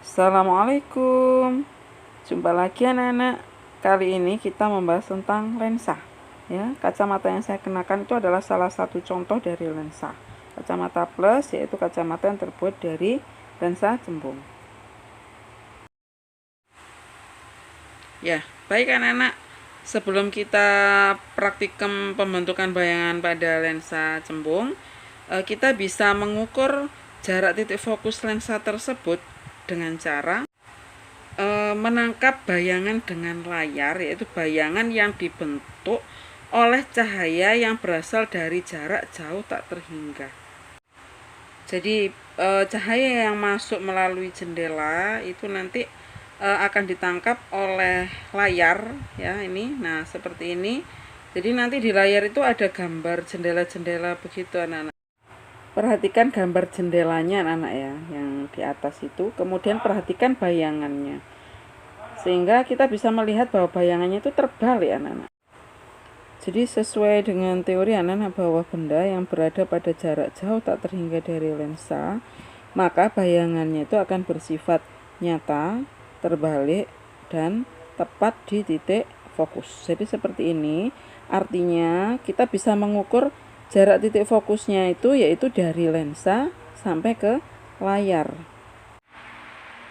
Assalamualaikum. Jumpa lagi anak-anak. Kali ini kita membahas tentang lensa. Ya, kacamata yang saya kenakan itu adalah salah satu contoh dari lensa. Kacamata plus yaitu kacamata yang terbuat dari lensa cembung. Ya, baik anak-anak. Sebelum kita praktikum pembentukan bayangan pada lensa cembung, kita bisa mengukur jarak titik fokus lensa tersebut dengan cara menangkap bayangan dengan layar, yaitu bayangan yang dibentuk oleh cahaya yang berasal dari jarak jauh tak terhingga. Jadi cahaya yang masuk melalui jendela itu nanti akan ditangkap oleh layar ya ini. Nah, seperti ini. Jadi nanti di layar itu ada gambar jendela-jendela begitu anak-anak. Perhatikan gambar jendelanya anak-anak ya, yang di atas itu. Kemudian perhatikan bayangannya. Sehingga kita bisa melihat bahwa bayangannya itu terbalik anak-anak. Jadi sesuai dengan teori anak-anak bahwa benda yang berada pada jarak jauh tak terhingga dari lensa, maka bayangannya itu akan bersifat nyata, terbalik, dan tepat di titik fokus. Jadi seperti ini, artinya kita bisa mengukur jarak titik fokusnya itu yaitu dari lensa sampai ke layar.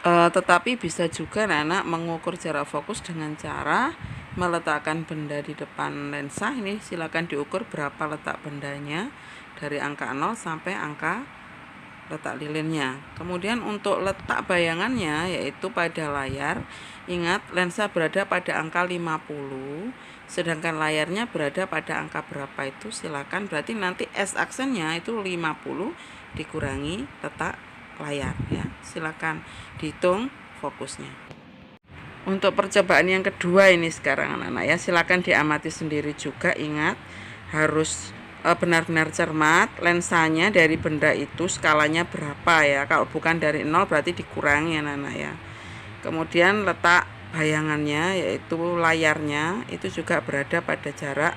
Tetapi bisa juga anak-anak mengukur jarak fokus dengan cara meletakkan benda di depan lensa. Ini silakan diukur berapa letak bendanya dari angka 0 sampai angka letak lilinnya. Kemudian untuk letak bayangannya yaitu pada layar, ingat lensa berada pada angka 50, sedangkan layarnya berada pada angka berapa itu silakan, berarti nanti S-aksennya itu 50 dikurangi letak layar ya. Silakan dihitung fokusnya. Untuk percobaan yang kedua ini sekarang anak-anak ya, silakan diamati sendiri juga. Ingat harus benar-benar cermat, lensanya dari benda itu skalanya berapa ya. Kalau bukan dari 0 berarti dikurangi anak-anak ya. Kemudian letak bayangannya yaitu layarnya itu juga berada pada jarak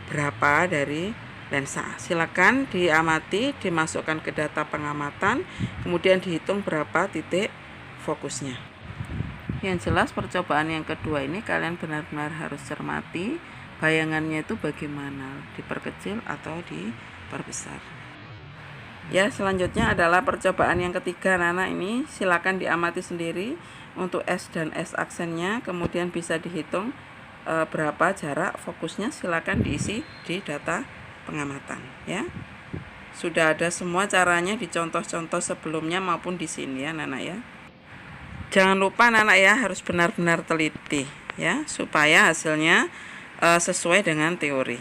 berapa dari lensa. Silakan diamati, dimasukkan ke data pengamatan, kemudian dihitung berapa titik fokusnya. Yang jelas percobaan yang kedua ini kalian benar-benar harus cermati bayangannya itu bagaimana, diperkecil atau diperbesar. Ya, selanjutnya adalah percobaan yang ketiga anak-anak ini, silakan diamati sendiri untuk S dan S aksennya, kemudian bisa dihitung berapa jarak fokusnya, silakan diisi di data pengamatan ya. Sudah ada semua caranya di contoh-contoh sebelumnya maupun di sini ya anak-anak ya. Jangan lupa anak-anak ya harus benar-benar teliti ya supaya hasilnya sesuai dengan teori.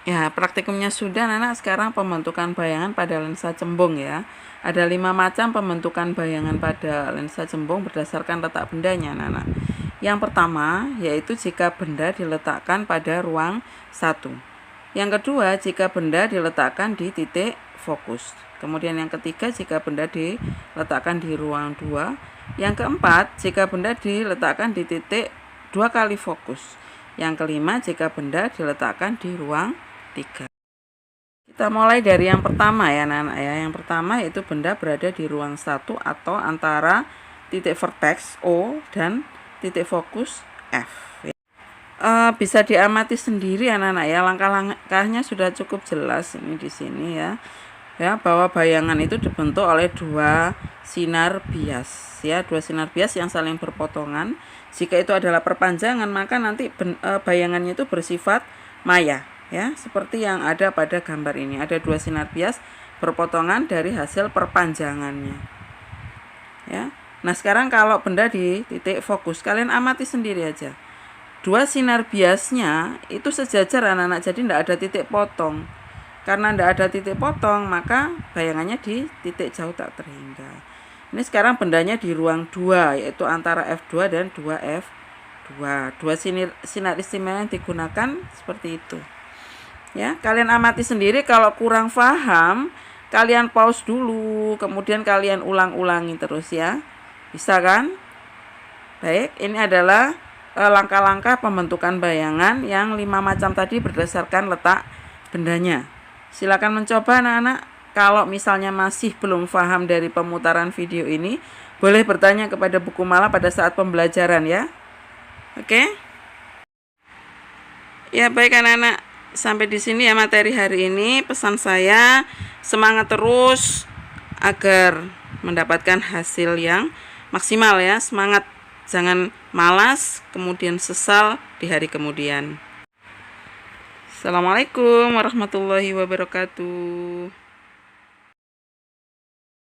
Ya, praktikumnya sudah anak-anak. Sekarang pembentukan bayangan pada lensa cembung ya. Ada 5 macam pembentukan bayangan pada lensa cembung berdasarkan letak bendanya anak-anak. Yang pertama yaitu jika benda diletakkan pada ruang 1. Yang kedua jika benda diletakkan di titik fokus. Kemudian yang ketiga jika benda diletakkan di ruang 2. Yang keempat jika benda diletakkan di titik 2 kali fokus. Yang kelima jika benda diletakkan di ruang 3. Kita mulai dari yang pertama ya anak-anak ya. Yang pertama yaitu benda berada di ruang 1 atau antara titik vertex O dan titik fokus F. Bisa diamati sendiri anak-anak ya, langkah-langkahnya sudah cukup jelas ini di sini ya. Ya, bahwa bayangan itu dibentuk oleh 2 sinar bias ya, 2 sinar bias yang saling berpotongan. Jika itu adalah perpanjangan maka nanti bayangannya itu bersifat maya ya, seperti yang ada pada gambar ini. Ada 2 sinar bias berpotongan dari hasil perpanjangannya ya. Nah, sekarang kalau benda di titik fokus, kalian amati sendiri aja. 2 sinar biasnya itu sejajar anak-anak, jadi tidak ada titik potong. Karena tidak ada titik potong, maka bayangannya di titik jauh tak terhingga. Ini sekarang bendanya di ruang 2, yaitu antara F2 dan 2F2. 2 sinar istimewa yang digunakan seperti itu. Ya, kalian amati sendiri. Kalau kurang paham, kalian pause dulu, kemudian kalian ulang-ulangi terus ya. Bisa kan? Baik, ini adalah langkah-langkah pembentukan bayangan yang 5 macam tadi berdasarkan letak bendanya. Silakan mencoba anak-anak. Kalau misalnya masih belum paham dari pemutaran video ini, boleh bertanya kepada Buku Mala pada saat pembelajaran ya. Oke? Ya baik anak-anak, sampai di sini ya materi hari ini. Pesan saya, semangat terus agar mendapatkan hasil yang maksimal ya. Semangat, jangan malas kemudian sesal di hari kemudian. Assalamualaikum warahmatullahi wabarakatuh.